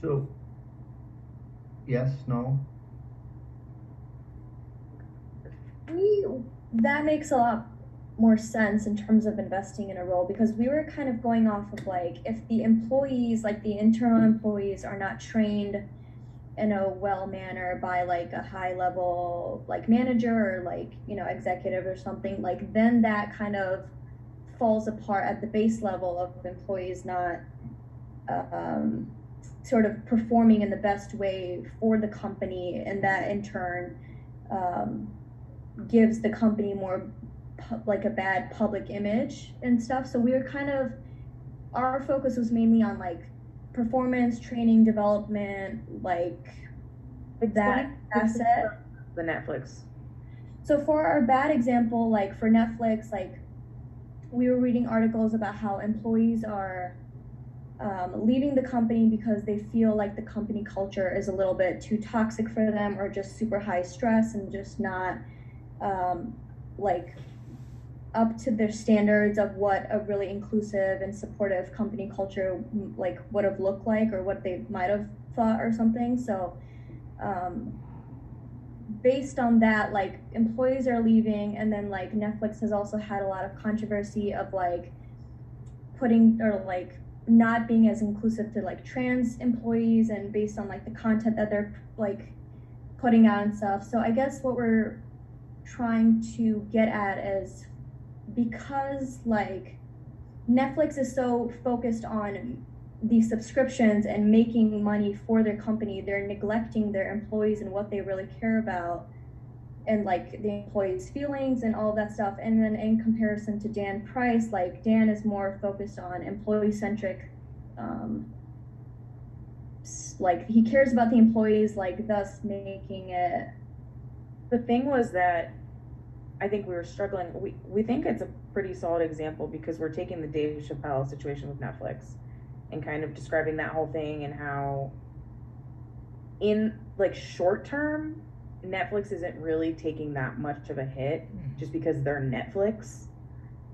So, yes, no. We That makes a lot more sense in terms of investing in a role, because we were kind of going off of like, if the employees, like the internal employees, are not trained in a well manner by like a high level like manager or like, executive or something, like then that kind of falls apart at the base level of employees not um, sort of performing in the best way for the company, and that in turn um, gives the company more like a bad public image and stuff. So we were kind of, our focus was mainly on like performance, training, development, like that Explain asset. the Netflix. So for our bad example, like for Netflix, like we were reading articles about how employees are leaving the company because they feel like the company culture is a little bit too toxic for them, or just super high stress and just not um, like up to their standards of what a really inclusive and supportive company culture like would have looked like, or what they might have thought or something. So um, based on that, like employees are leaving, and then like Netflix has also had a lot of controversy of like putting, or like not being as inclusive to like trans employees, and based on like the content that they're like putting out and stuff. So I guess what we're trying to get at is, because like Netflix is so focused on these subscriptions and making money for their company, they're neglecting their employees and what they really care about, and like the employees' feelings and all of that stuff. And then in comparison to Dan Price, like Dan is more focused on employee centric, um, like he cares about the employees, like thus making it. The thing was that I think we were struggling. We think it's a pretty solid example because we're taking the Dave Chappelle situation with Netflix and kind of describing that whole thing, and how in like short term Netflix isn't really taking that much of a hit just because they're Netflix,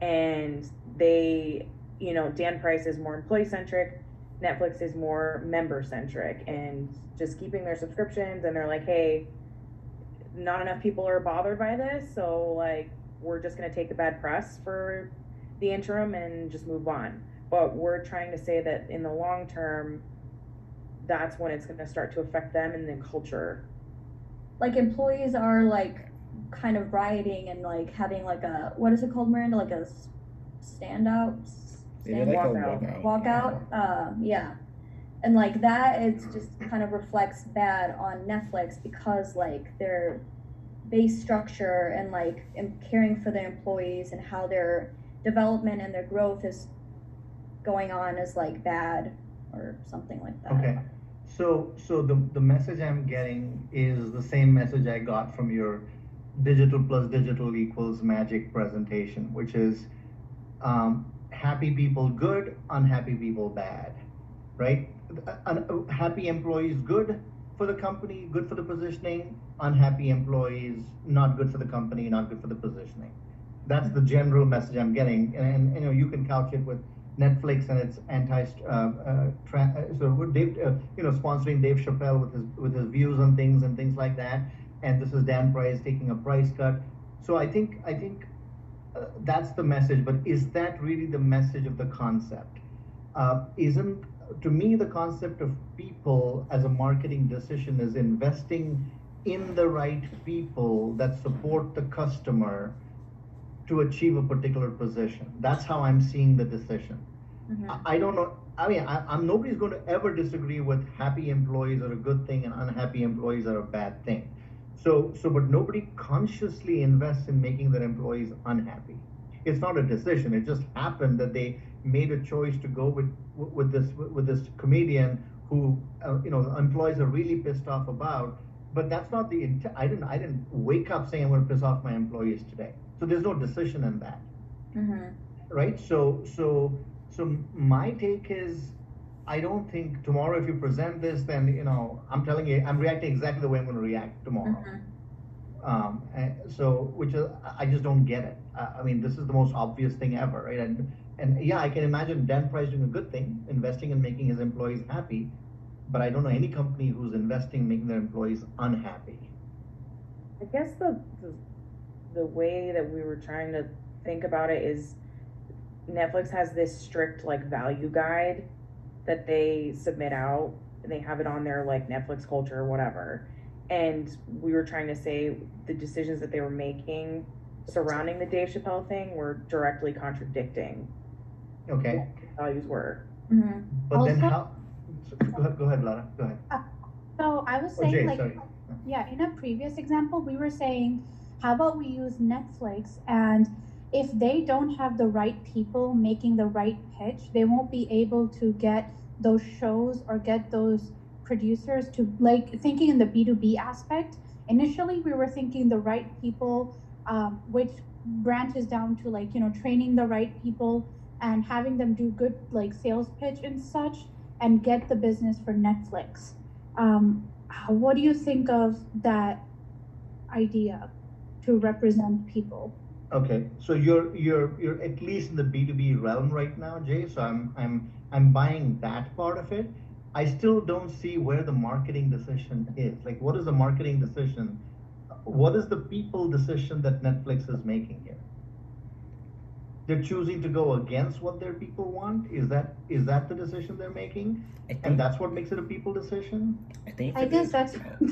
and they, Dan Price is more employee centric, Netflix is more member centric, and just keeping their subscriptions, and they're like, hey, not enough people are bothered by this, so like we're just going to take the bad press for the interim and just move on. But we're trying to say that in the long term, that's when it's going to start to affect them and the culture. Like employees are like kind of rioting and like having like a, what is it called, Miranda, like a standout Yeah, like a Walkout. walkout. Yeah, and like that, it's just kind of reflects bad on Netflix, because like their base structure and like caring for their employees and how their development and their growth is going on is like bad or something like that. Okay. So the message I'm getting is the same message I got from your digital plus digital equals magic presentation, which is happy people good, unhappy people bad, right? Happy employees good for the company, good for the positioning. Unhappy employees not good for the company, not good for the positioning. That's the general message I'm getting, and you can couch it with Netflix and its so Dave, sponsoring Dave Chappelle with his views on things and things like that, and this is Dan Price taking a price cut. So I think that's the message, but is that really the message of the concept? Isn't, to me, the concept of people as a marketing decision is investing in the right people that support the customer to achieve a particular position. That's how I'm seeing the decision. Mm-hmm. I don't know. I mean, I'm nobody's going to ever disagree with happy employees are a good thing and unhappy employees are a bad thing. But nobody consciously invests in making their employees unhappy. It's not a decision. It just happened that they made a choice to go with this comedian who employees are really pissed off about. But that's not the intent. I didn't wake up saying I'm going to piss off my employees today. So there's no decision in that. Mm-hmm. Right? So my take is, I don't think tomorrow if you present this, then I'm telling you, I'm reacting exactly the way I'm going to react tomorrow. So which I just don't get it. I mean, this is the most obvious thing ever, right? And yeah, I can imagine Dan Price doing a good thing, investing in making his employees happy. but I don't know any company who's investing in making their employees unhappy. I guess the way that we were trying to think about it is Netflix has this strict like value guide that they submit out, and they have it on their like Netflix culture or whatever. And we were trying to say the decisions that they were making surrounding the Dave Chappelle thing were directly contradicting Okay, what the values were. Mhm. but then Also- how? Go ahead, Lara. Go ahead. So I was Oh, saying, Jay, like, sorry. yeah, in a previous example, we were saying, how about we use Netflix, and if they don't have the right people making the right pitch, they won't be able to get those shows or get those producers to, like, thinking in the B2B aspect. Initially, we were thinking the right people, which branches down to, like, training the right people and having them do good, like, sales pitch and such, and get the business for Netflix. What do you think of that idea to represent people? Okay, so you're at least in the B2B realm right now, Jay. So I'm buying that part of it. I still don't see where the marketing decision is. Like, what is the marketing decision? What is the people decision that Netflix is making here? They're choosing to go against what their people want. Is that the decision they're making? I think And that's what makes it a people decision? I think I it guess is-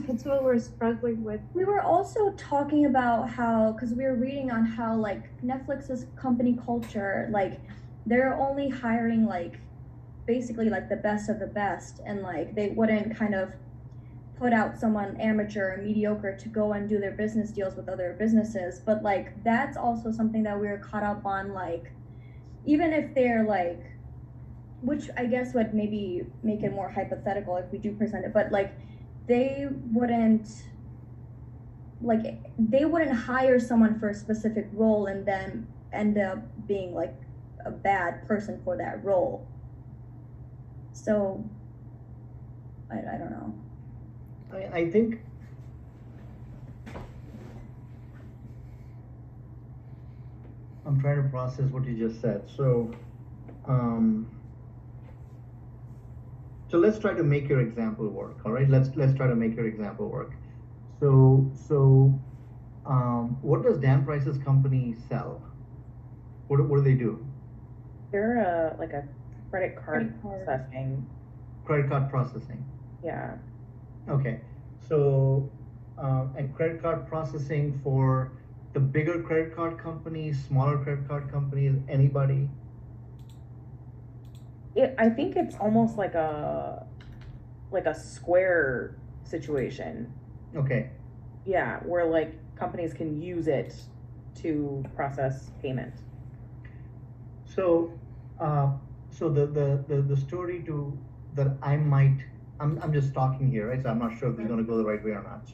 that's what we're struggling with. We were also talking about how, because we were reading on how like Netflix's company culture, like they're only hiring like basically like the best of the best, and like they wouldn't kind of put out someone amateur or mediocre to go and do their business deals with other businesses. But like that's also something that we were caught up on, like even if they're like, which I guess would maybe make it more hypothetical if we do present it, but like they wouldn't hire someone for a specific role and then end up being like a bad person for that role. So I don't know. I think I'm trying to process what you just said. So let's try to make your example work. All right, let's try to make your example work. What does Dan Price's company sell? What do they do? They're like a credit card Credit card. processing. Credit card processing. Yeah. Okay, so and credit card processing for the bigger credit card companies, smaller credit card companies, anybody? I think it's almost like a Square situation. Okay, Yeah, where like companies can use it to process payment. so the story to that I'm just talking here, right? So I'm not sure if it's going to go the right way or not.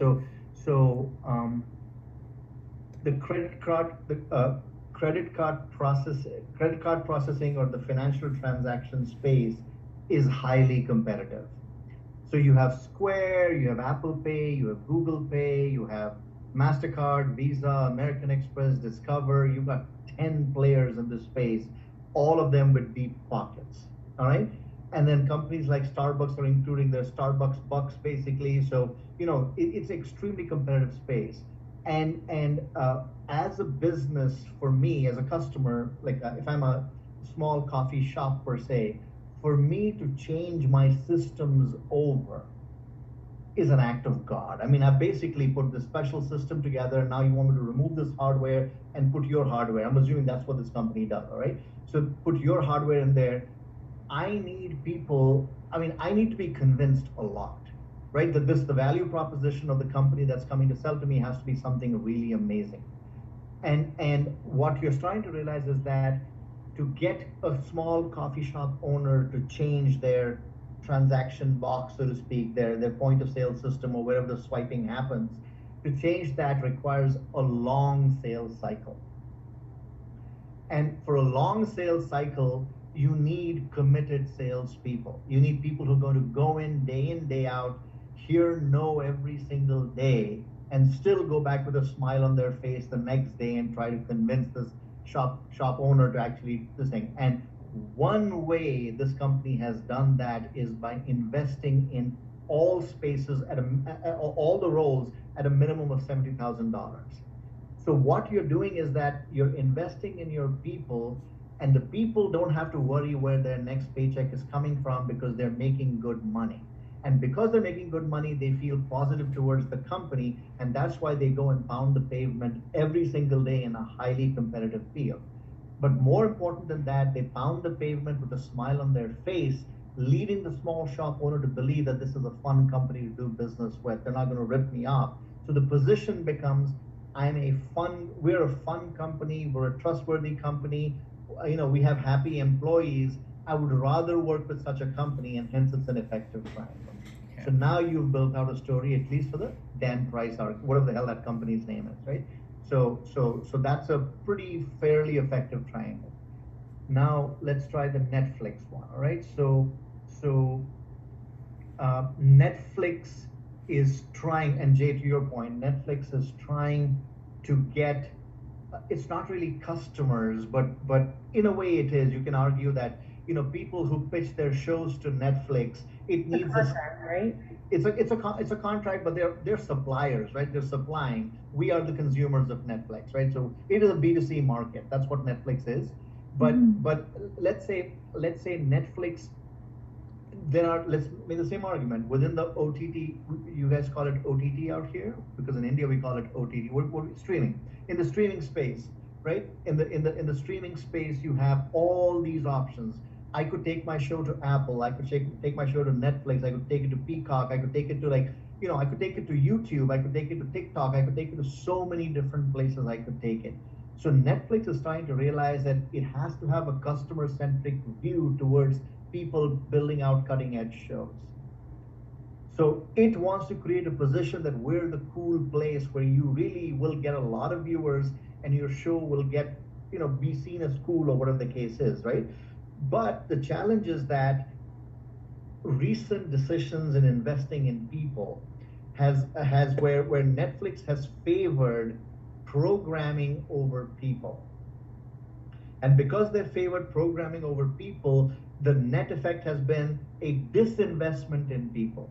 The credit card processing or the financial transaction space is highly competitive. So you have Square, you have Apple Pay, you have Google Pay, you have MasterCard, Visa, American Express, Discover. You've got 10 players in this space, all of them with deep pockets. All right. And then companies like Starbucks are including their Starbucks bucks basically. So, it's extremely competitive space. And as a business, for me, as a customer, like if I'm a small coffee shop per se, for me to change my systems over is an act of God. I mean, I basically put this special system together. Now you want me to remove this hardware and put your hardware. I'm assuming that's what this company does, all right? So put your hardware in there. I need to be convinced a lot, right? That the value proposition of the company that's coming to sell to me has to be something really amazing. And what you're starting to realize is that to get a small coffee shop owner to change their transaction box, so to speak, their point of sale system or wherever the swiping happens, to change that requires a long sales cycle. And for a long sales cycle, you need committed salespeople. You need people who are going to go in, day out, hear no every single day, and still go back with a smile on their face the next day and try to convince this shop owner to actually this thing. And One way this company has done that is by investing in all spaces all the roles at a minimum of $70,000. So what you're doing is that you're investing in your people, and the people don't have to worry where their next paycheck is coming from because they're making good money. And because they're making good money, they feel positive towards the company, and that's why they go and pound the pavement every single day in a highly competitive field. But more important than that, they pound the pavement with a smile on their face, leading the small shop owner to believe that this is a fun company to do business with. They're not going to rip me off. So the position becomes, we're a fun company, we're a trustworthy company, we have happy employees. I would rather work with such a company, and hence it's an effective triangle. Yeah. So now you've built out a story, at least for the Dan Price arc, whatever the hell that company's name is, right? So that's a pretty fairly effective triangle. Now let's try the Netflix one. All right. So Netflix is trying, and Jay, to your point, Netflix is trying to get. It's not really customers, but in a way it is. You can argue that people who pitch their shows to Netflix, it needs a Contract, right? it's a contract, but they're suppliers, right? They're supplying. We are the consumers of Netflix, right? So it is a B2C market. That's what Netflix is. But let's say Netflix. Let's make the same argument within the OTT. You guys call it OTT out here, because in India we call it OTT. We're streaming. In the streaming space, right? In the streaming space, you have all these options. I could take my show to Apple. I could take my show to Netflix. I could take it to Peacock. I could take it to I could take it to YouTube. I could take it to TikTok. I could take it to so many different places I could take it. So Netflix is trying to realize that it has to have a customer-centric view towards people building out cutting-edge shows. So it wants to create a position that we're the cool place where you really will get a lot of viewers, and your show will get, be seen as cool, or whatever the case is, right? But the challenge is that recent decisions in investing in people has where Netflix has favored programming over people. And because they favored programming over people, the net effect has been a disinvestment in people.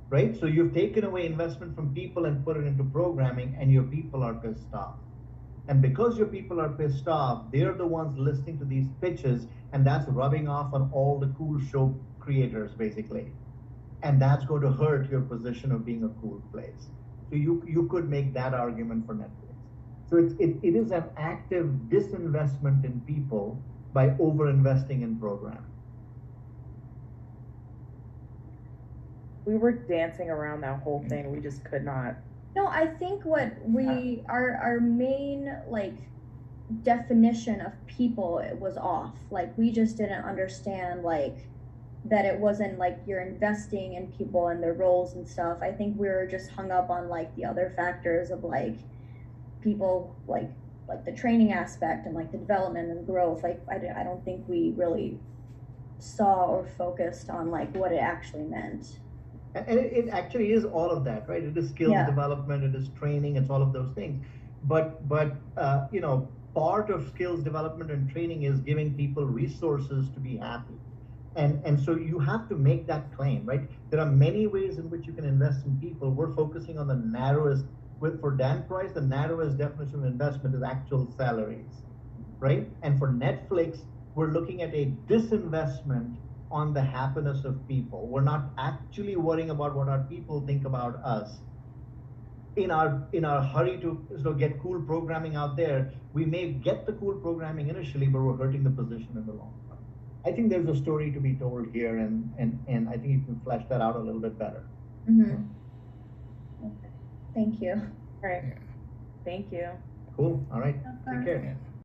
Right? So you've taken away investment from people and put it into programming, and your people are pissed off. And because your people are pissed off, they're the ones listening to these pitches, and that's rubbing off on all the cool show creators, basically. And that's going to hurt your position of being a cool place. So you could make that argument for Netflix. So it is an active disinvestment in people by over-investing in programming. We were dancing around that whole thing. We just could not. No, I think what our main definition of people, it was off. We just didn't understand that it wasn't you're investing in people and their roles and stuff. I think we were just hung up on the other factors of people the training aspect and the development and growth. I don't think we really saw or focused on what it actually meant. And it actually is all of that, right? It is skills development, it is training, it's all of those things. But part of skills development and training is giving people resources to be happy. And so you have to make that claim, right? There are many ways in which you can invest in people. We're focusing on the narrowest, for Dan Price, the narrowest definition of investment is actual salaries, right? And for Netflix, we're looking at a disinvestment on the happiness of people. We're not actually worrying about what our people think about us. In our hurry to get cool programming out there, we may get the cool programming initially, but we're hurting the position in the long run. I think there's a story to be told here, and I think you can flesh that out a little bit better. Mm-hmm. Okay. Thank you. All right. Yeah. Thank you. Cool. All right. Take care. Yeah.